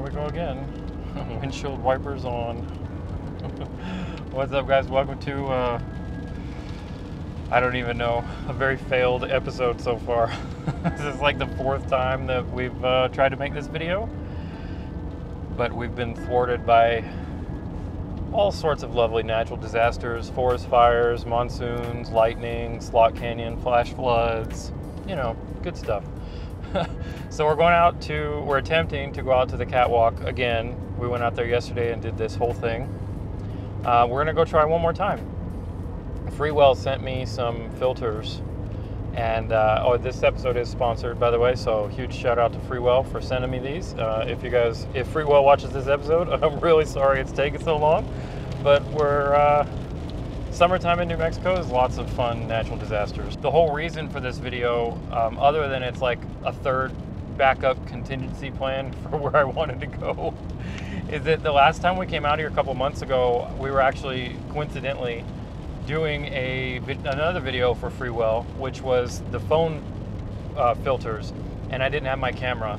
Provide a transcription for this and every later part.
Here we go again. Windshield wipers on. What's up, guys? Welcome to, I don't even know, a very failed episode so far. This is like the fourth time that we've tried to make this video. But we've been thwarted by all sorts of lovely natural disasters, forest fires, monsoons, lightning, slot canyon, flash floods, you know, good stuff. So we're attempting to go out to the catwalk again. We went out there yesterday and did this whole thing. We're gonna go try one more time. Freewell sent me some filters, and this episode is sponsored, by the way, so huge shout out to Freewell for sending me these. If Freewell watches this episode, I'm really sorry it's taking so long, but we're summertime in New Mexico is lots of fun natural disasters. The whole reason for this video, other than it's like a third backup contingency plan for where I wanted to go, is that the last time we came out here a couple months ago, we were actually coincidentally doing another video for Freewell, which was the phone filters, and I didn't have my camera.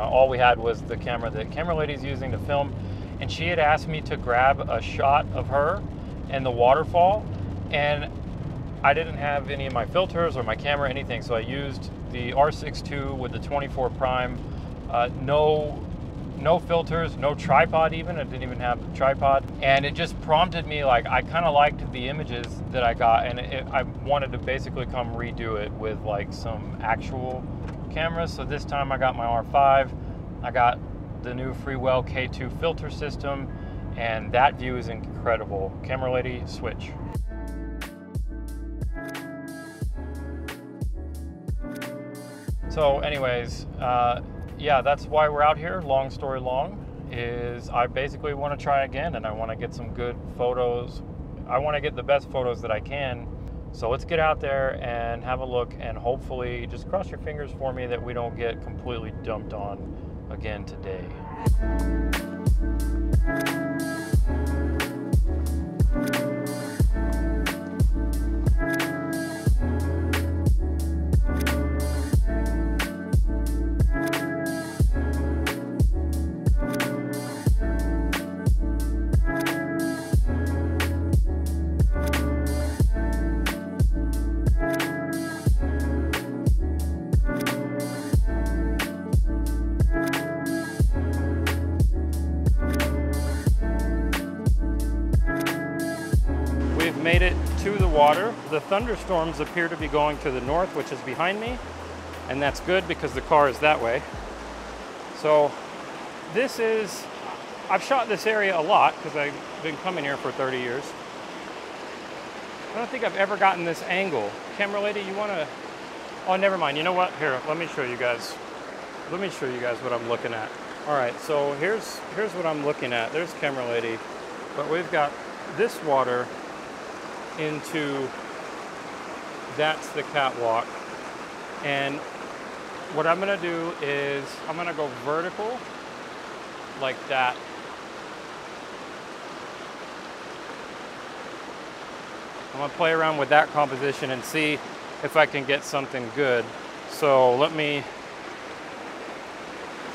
All we had was the camera that camera lady's using to film, and she had asked me to grab a shot of her and the waterfall, and I didn't have any of my filters or my camera, anything, so I used the R6 II with the 24 prime, no filters, no tripod even. I didn't even have the tripod, and it just prompted me, like, I kind of liked the images that I got, and I wanted to basically come redo it with like some actual cameras. So this time I got my R5, I got the new Freewell K2 filter system, and that view is incredible. Camera lady, switch. So anyways, yeah, that's why we're out here. Long story long is I basically want to try again, and I want to get some good photos. I want to get the best photos that I can. So let's get out there and have a look, and hopefully just cross your fingers for me that we don't get completely dumped on again today. Made it to the water. The thunderstorms appear to be going to the north, which is behind me, and that's good because the car is that way. So I've shot this area a lot because I've been coming here for 30 years. I don't think I've ever gotten this angle. Camera lady, you want to, oh, never mind. You know what? Here, let me show you guys. Let me show you guys what I'm looking at. All right, so here's what I'm looking at. There's camera lady, but we've got this water into, that's the catwalk, and what I'm gonna do is I'm gonna go vertical like that. I'm gonna play around with that composition and see if I can get something good. So let me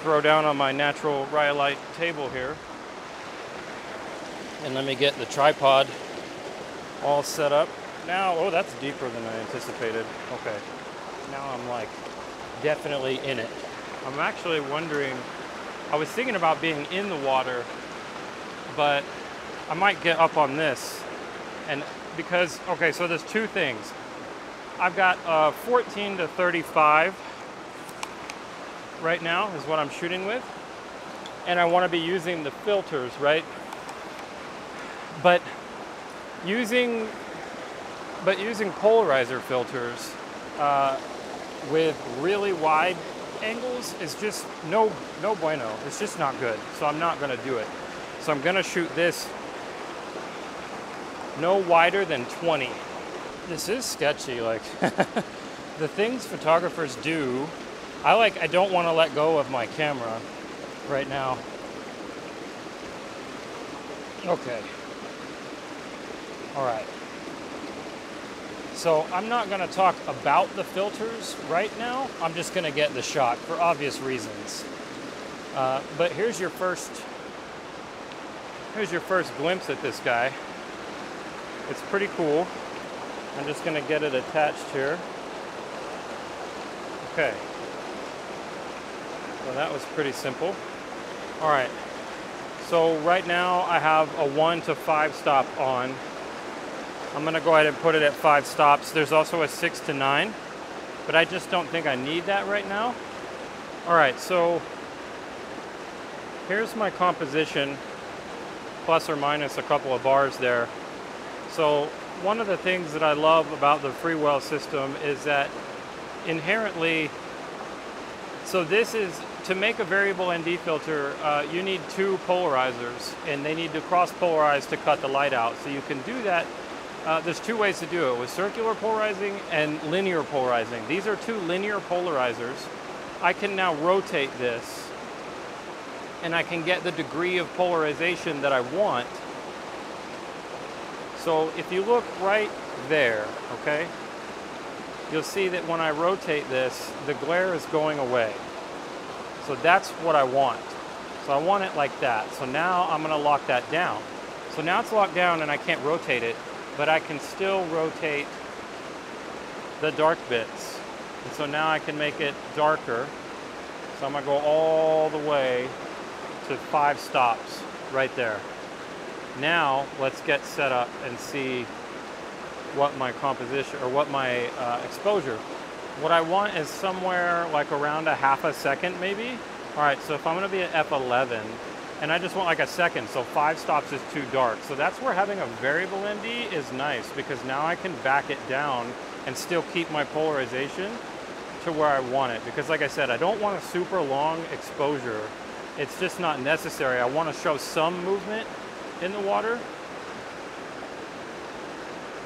throw down on my natural rhyolite table here, and let me get the tripod all set up. Now, oh, that's deeper than I anticipated. Okay, now I'm like definitely in it. I'm actually wondering, I was thinking about being in the water, but I might get up on this, and because, okay, so there's two things. I've got 14 to 35 right now is what I'm shooting with, and I want to be using the filters, right? But using polarizer filters with really wide angles is just no bueno. It's just not good. So I'm not gonna do it. So I'm gonna shoot this no wider than 20. This is sketchy, like the things photographers do. I don't want to let go of my camera right now. Okay. All right. So I'm not going to talk about the filters right now. I'm just going to get the shot for obvious reasons. But here's your first glimpse at this guy. It's pretty cool. I'm just gonna get it attached here. Okay. Well, that was pretty simple. All right. So right now I have a 1 to 5 stop on. I'm gonna go ahead and put it at 5 stops. There's also a 6 to 9, but I just don't think I need that right now. All right, so here's my composition, plus or minus a couple of bars there. So one of the things that I love about the Freewell system is that inherently, so this is, to make a variable ND filter, you need 2 polarizers, and they need to cross-polarize to cut the light out. So you can do that. There's 2 ways to do it, with circular polarizing and linear polarizing. These are 2 linear polarizers. I can now rotate this, and I can get the degree of polarization that I want. So if you look right there, okay, you'll see that when I rotate this, the glare is going away. So that's what I want. So I want it like that. So now I'm gonna lock that down. So now it's locked down and I can't rotate it, but I can still rotate the dark bits. And so now I can make it darker. So I'm gonna go all the way to 5 stops right there. Now let's get set up and see what my composition, or what my exposure. What I want is somewhere like around a half a second maybe. All right, so if I'm gonna be at F11, and I just want like a second, so 5 stops is too dark. So that's where having a variable ND is nice, because now I can back it down and still keep my polarization to where I want it. Because like I said, I don't want a super long exposure. It's just not necessary. I want to show some movement in the water.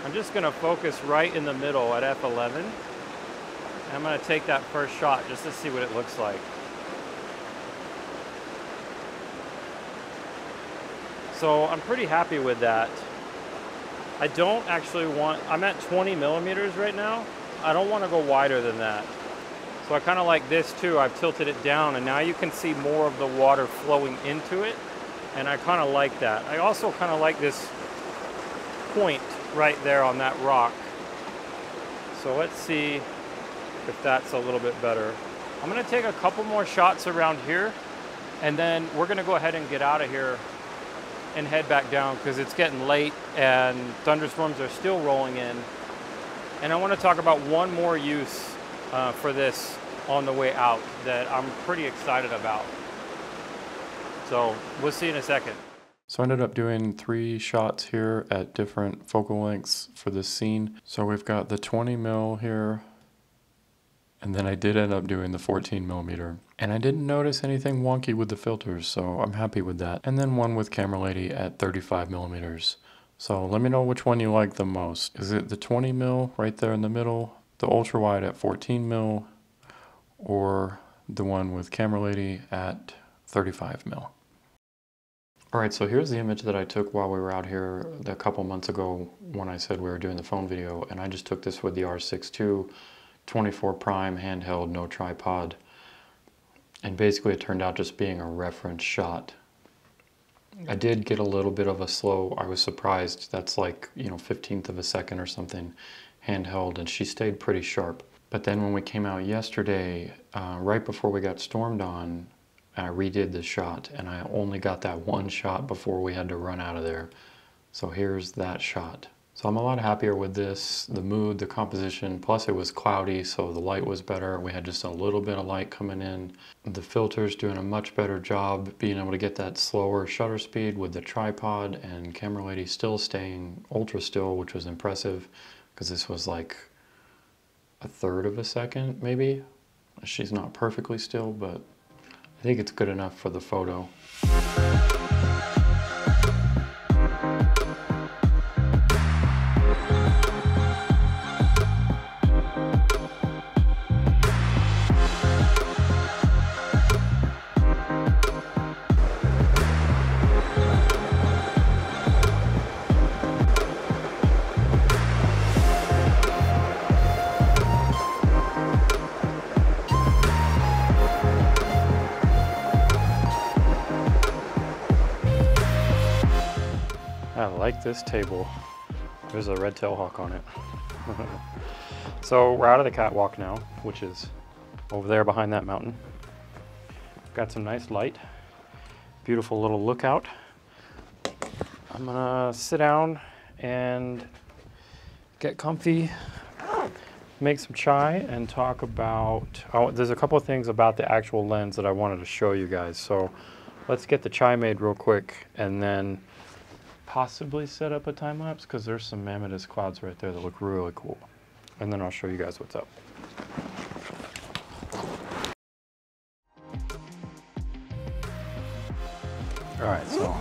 I'm just going to focus right in the middle at F11. And I'm going to take that first shot just to see what it looks like. So I'm pretty happy with that. I don't actually want, I'm at 20 millimeters right now. I don't want to go wider than that. So I kind of like this too. I've tilted it down and now you can see more of the water flowing into it. And I kind of like that. I also kind of like this point right there on that rock. So let's see if that's a little bit better. I'm going to take a couple more shots around here, and then we're going to go ahead and get out of here and head back down because it's getting late and thunderstorms are still rolling in. And I want to talk about one more use for this on the way out that I'm pretty excited about. So we'll see in a second. So I ended up doing 3 shots here at different focal lengths for this scene. So we've got the 20 mil here, and then I did end up doing the 14 millimeter. And I didn't notice anything wonky with the filters, so I'm happy with that. And then one with Camera Lady at 35 millimeters. So let me know which one you like the most. Is it the 20 mil right there in the middle, the ultra wide at 14 mil, or the one with Camera Lady at 35 mil? All right, so here's the image that I took while we were out here a couple months ago when I said we were doing the phone video, and I just took this with the R6 II, 24 prime, handheld, no tripod. And basically it turned out just being a reference shot. I did get a little bit of a slow, I was surprised, that's like, 15th of a second or something, handheld, and she stayed pretty sharp. But then when we came out yesterday, right before we got stormed on, I redid the shot, and I only got that one shot before we had to run out of there. So here's that shot. So I'm a lot happier with this, the mood, the composition, plus it was cloudy, so the light was better. We had just a little bit of light coming in. The filter's doing a much better job being able to get that slower shutter speed with the tripod, and Camera Lady still staying ultra still, which was impressive, because this was like 1/3 of a second, maybe. She's not perfectly still, but I think it's good enough for the photo. like this table. There's a red tail hawk on it. So we're out of the catwalk now, which is over there behind that mountain. Got some nice light. Beautiful little lookout. I'm gonna sit down and get comfy, make some chai, and talk about, there's a couple of things about the actual lens that I wanted to show you guys. So let's get the chai made real quick and then possibly set up a time lapse, because there's some mammotus clouds right there that look really cool. And then I'll show you guys what's up. All right, so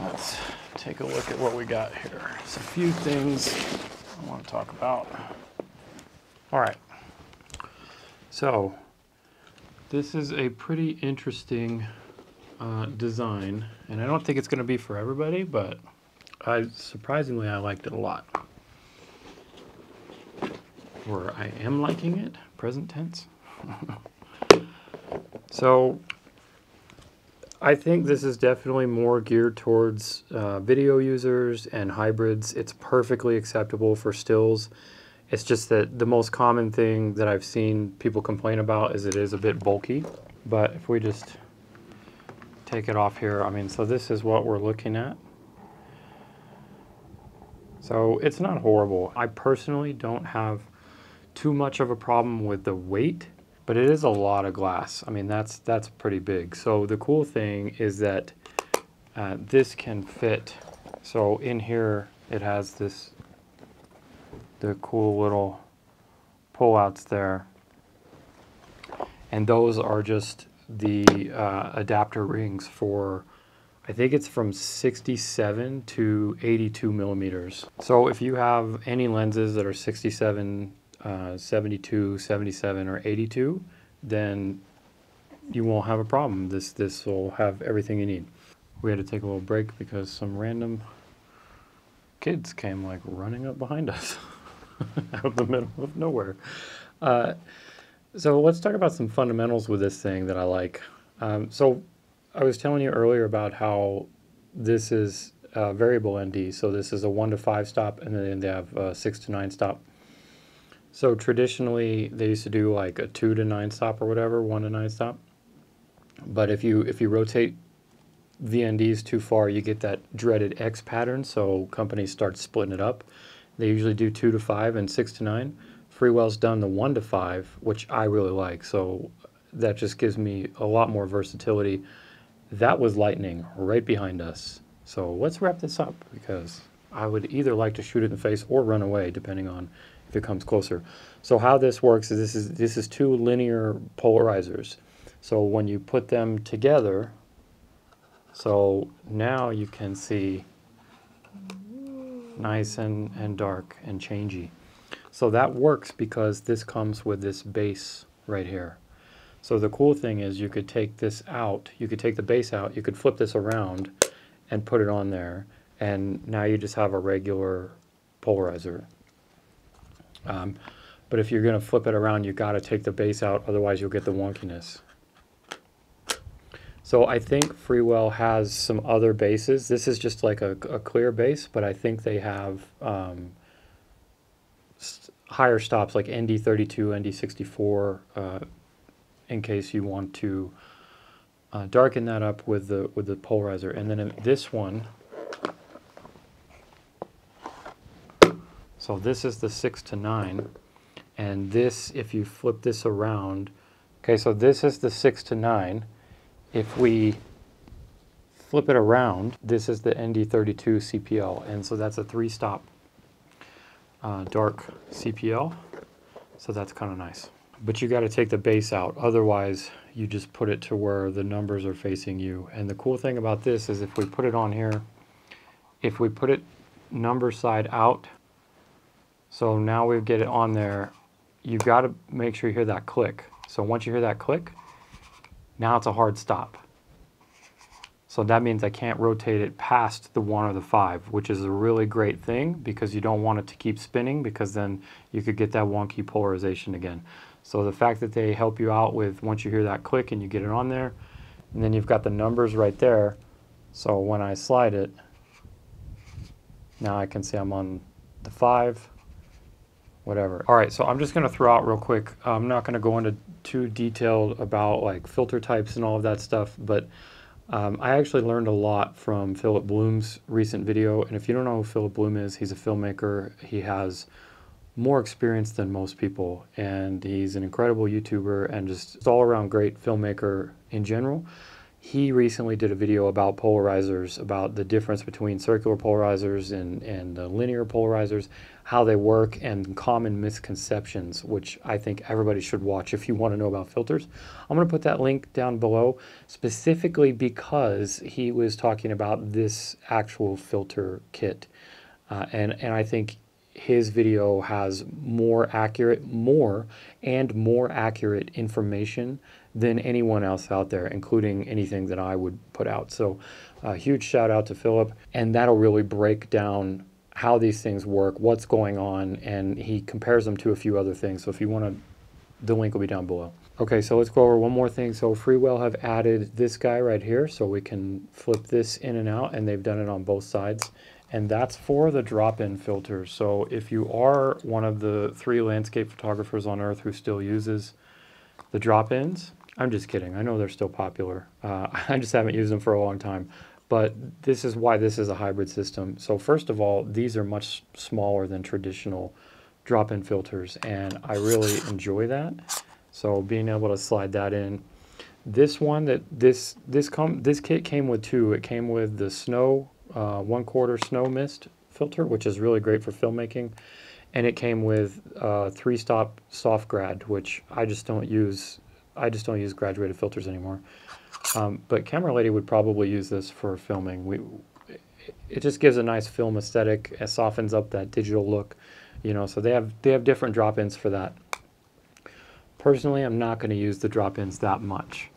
let's take a look at what we got here. There's a few things I want to talk about. All right, so this is a pretty interesting design, and I don't think it's going to be for everybody, but surprisingly I liked it a lot. Or I am liking it, present tense. So I think this is definitely more geared towards video users and hybrids. It's perfectly acceptable for stills. It's just that the most common thing that I've seen people complain about is it is a bit bulky. But if we just take it off here, I mean, so this is what we're looking at. So it's not horrible. I personally don't have too much of a problem with the weight, but it is a lot of glass. I mean, that's pretty big. So the cool thing is that this can fit. So in here, it has the cool little pull-outs there. And those are just the adapter rings for, I think it's from 67 to 82 millimeters. So if you have any lenses that are 67, 72, 77, or 82, then you won't have a problem. This will have everything you need. We had to take a little break because some random kids came like running up behind us out of the middle of nowhere. So let's talk about some fundamentals with this thing that I like. So I was telling you earlier about how this is variable ND. So this is a 1 to 5 stop, and then they have a 6 to 9 stop. So traditionally, they used to do like a 2 to 9 stop or whatever, 1 to 9 stop. But if you rotate VNDs too far, you get that dreaded X pattern. So companies start splitting it up. They usually do 2 to 5 and 6 to 9. Freewell's done the 1 to 5, which I really like. So that just gives me a lot more versatility. That was lightning right behind us. So let's wrap this up, because I would either like to shoot it in the face or run away, depending on if it comes closer. So how this works is this is two linear polarizers. So when you put them together, so now you can see nice and dark and changey. So that works because this comes with this base right here. So the cool thing is you could take this out, you could take the base out, you could flip this around and put it on there, and now you just have a regular polarizer. But if you're going to flip it around, you got to take the base out, otherwise you'll get the wonkiness. So I think Freewell has some other bases. This is just like a clear base, but I think they have higher stops like ND32, ND64, in case you want to darken that up with the polarizer. And then in this one, so this is the 6 to 9, and this, if you flip this around, okay, so this is the 6 to 9. If we flip it around, this is the ND32 CPL, and so that's a 3-stop dark CPL, so that's kind of nice. But you got to take the base out, otherwise you just put it to where the numbers are facing you. And the cool thing about this is if we put it on here, if we put it number side out, so now we get it on there, you got to make sure you hear that click. So once you hear that click, now it's a hard stop. So that means I can't rotate it past the 1 or the 5, which is a really great thing because you don't want it to keep spinning, because then you could get that wonky polarization again. So the fact that they help you out with, once you hear that click and you get it on there, and then you've got the numbers right there. So when I slide it, Now I can see I'm on the 5, whatever. All right, so I'm just gonna throw out real quick. I'm not gonna go into too detailed about like filter types and all of that stuff, but I actually learned a lot from Philip Bloom's recent video. And if you don't know who Philip Bloom is, he's a filmmaker. He has more experience than most people, and he's an incredible YouTuber and just all around great filmmaker in general. He recently did a video about polarizers, about the difference between circular polarizers and linear polarizers, how they work, and common misconceptions, which I think everybody should watch if you want to know about filters. I'm going to put that link down below, specifically because he was talking about this actual filter kit. And I think his video has more accurate information than anyone else out there, including anything that I would put out. So huge shout out to Philip, and that'll really break down how these things work, what's going on, and he compares them to a few other things. So if you want to, the link will be down below. Okay, so let's go over one more thing. So Freewell have added this guy right here, so we can flip this in and out, and they've done it on both sides. And that's for the drop-in filters. So if you are one of the 3 landscape photographers on Earth who still uses the drop-ins, I'm just kidding. I know they're still popular. I just haven't used them for a long time. But this is why this is a hybrid system. So first of all, these are much smaller than traditional drop-in filters, and I really enjoy that. So being able to slide that in. This one, this kit came with 2. It came with the snow 1/4 snow mist filter, which is really great for filmmaking, and it came with 3-stop soft grad, which I just don't use graduated filters anymore. But Camera Lady would probably use this for filming. It just gives a nice film aesthetic. It softens up that digital look, you know. So they have different drop-ins for that. Personally, I'm not going to use the drop-ins that much.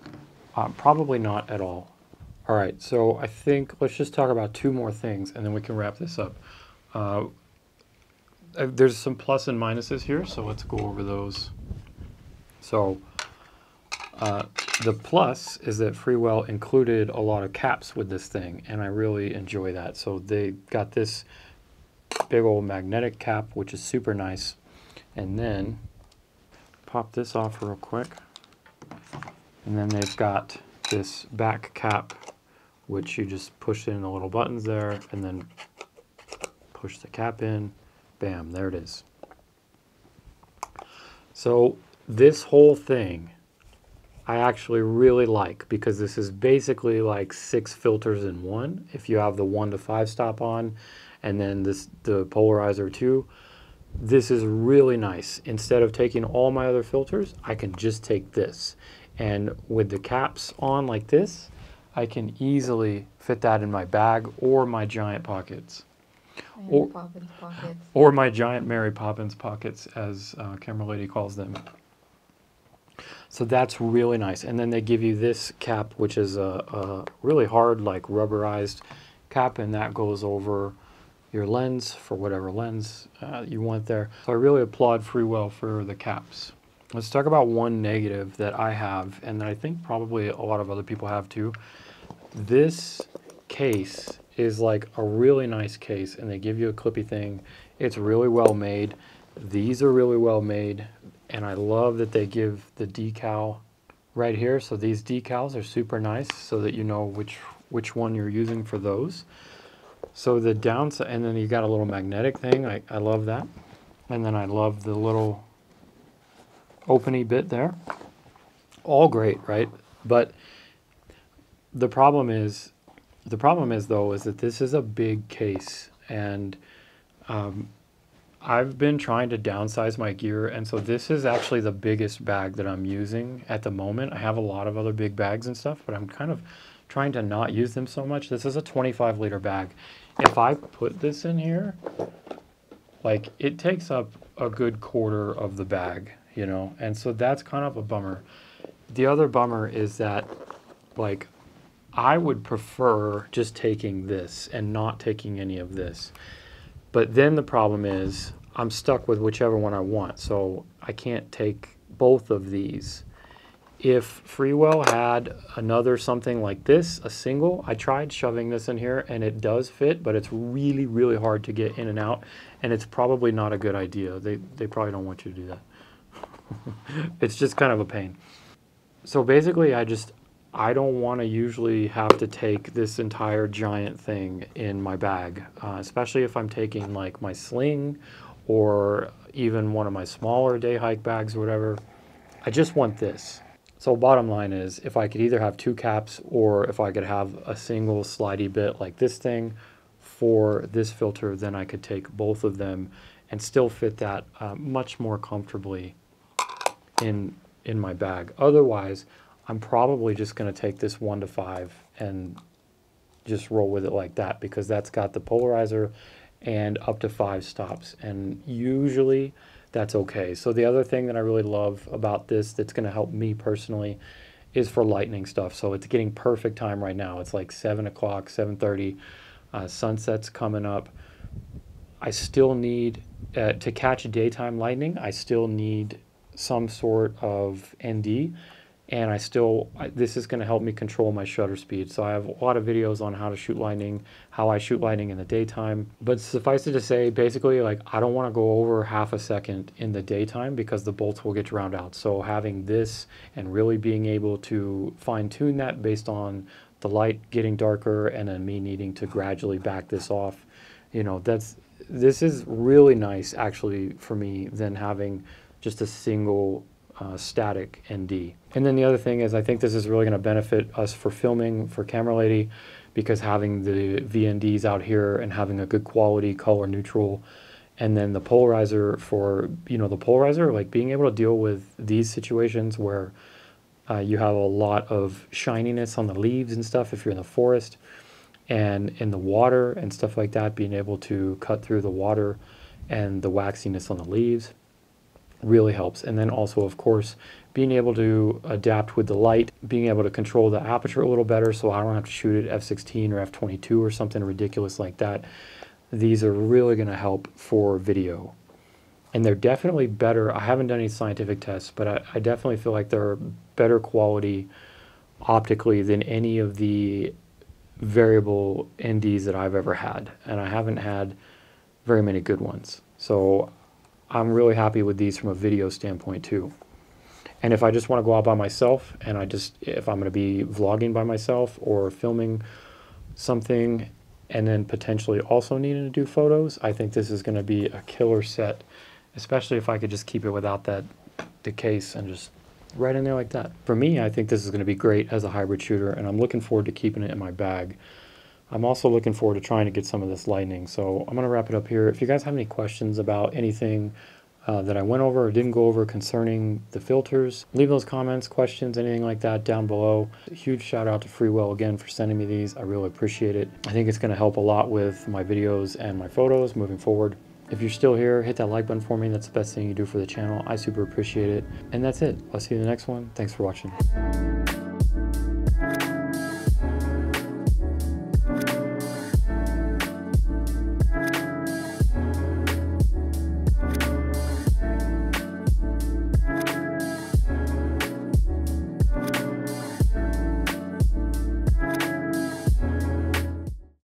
Probably not at all. All right, so I think let's just talk about 2 more things, and then we can wrap this up. There's some plus and minuses here, so let's go over those. So the plus is that Freewell included a lot of caps with this thing, and I really enjoy that. So they got this big old magnetic cap, which is super nice. And then pop this off real quick. And then they've got this back cap, which you just push in the little buttons there, and then push the cap in. Bam, there it is. So this whole thing I actually really like, because this is basically like 6 filters in one. If you have the 1 to 5 stop on, and then the polarizer 2, this is really nice. Instead of taking all my other filters, I can just take this. And with the caps on like this, I can easily fit that in my bag or my giant pockets. Or my giant Mary Poppins pockets, as Camera Lady calls them. So that's really nice. And then they give you this cap, which is a really hard, like rubberized cap, and that goes over your lens for whatever lens you want there. So I really applaud Freewell for the caps. Let's talk about one negative that I have, and that I think probably a lot of other people have too. This case is like a really nice case, and they give you a clippy thing. It's really well made. These are really well made, and I love that they give the decal right here. So these decals are super nice, so that you know which one you're using for those. So the downside, and then you got a little magnetic thing. I love that. And then I love the little openy bit there. All great, right? But the problem is though, is that this is a big case, and I've been trying to downsize my gear, and so this is actually the biggest bag that I'm using at the moment. I have a lot of other big bags and stuff, but I'm kind of trying to not use them so much. This is a 25-liter bag. If I put this in here, like, it takes up a good quarter of the bag, you know, and so that's kind of a bummer. The other bummer is that, like, I would prefer just taking this and not taking any of this. But then the problem is I'm stuck with whichever one I want. So I can't take both of these If Freewell had another something like this, a single, I tried shoving this in here and it does fit, but it's really, really hard to get in and out, and it's probably not a good idea. They probably don't want you to do that. It's just kind of a pain. So basically, I don't want to usually have to take this entire giant thing in my bag, especially if I'm taking like my sling or even one of my smaller day hike bags or whatever. I just want this. So bottom line is, if I could either have two caps or if I could have a single slidey bit like this thing for this filter, then I could take both of them and still fit that much more comfortably in my bag. Otherwise, I'm probably just going to take this 1 to 5 and just roll with it like that, because that's got the polarizer and up to 5 stops, and usually that's okay. So the other thing that I really love about this that's going to help me personally is for lightning stuff. So it's getting perfect time right now. It's like 7 o'clock, 7:30, sunset's coming up. I still need, to catch daytime lightning, I still need some sort of ND, and this is going to help me control my shutter speed. So I have a lot of videos on how to shoot lightning, how I shoot lightning in the daytime. But suffice it to say, basically, like, I don't want to go over half a second in the daytime because the bolts will get drowned out. So having this and really being able to fine tune that based on the light getting darker and then me needing to gradually back this off, you know, this is really nice actually for me than having just a single static ND. And then the other thing is, I think this is really going to benefit us for filming for Camera Lady, because having the VNDs out here and having a good quality color neutral, and then the polarizer for, you know, the polarizer, like being able to deal with these situations where you have a lot of shininess on the leaves and stuff if you're in the forest, and in the water and stuff like that, being able to cut through the water and the waxiness on the leaves really helps. And then also, of course, being able to adapt with the light, being able to control the aperture a little better so I don't have to shoot at f16 or f22 or something ridiculous like that. These are really going to help for video. And they're definitely better. I haven't done any scientific tests, but I definitely feel like they're better quality optically than any of the variable NDs that I've ever had. And I haven't had very many good ones. So I'm really happy with these from a video standpoint too. And if I just want to go out by myself, and if I'm going to be vlogging by myself or filming something and then potentially also needing to do photos, I think this is going to be a killer set, especially if I could just keep it without the case and just right in there like that. For me, I think this is going to be great as a hybrid shooter, and I'm looking forward to keeping it in my bag. I'm also looking forward to trying to get some of this lightning. So I'm going to wrap it up here. If you guys have any questions about anything that I went over or didn't go over concerning the filters, leave those comments, questions, anything like that down below. A huge shout out to Freewell again for sending me these. I really appreciate it. I think it's going to help a lot with my videos and my photos moving forward. If you're still here, hit that like button for me. That's the best thing you do for the channel. I super appreciate it. And that's it. I'll see you in the next one. Thanks for watching.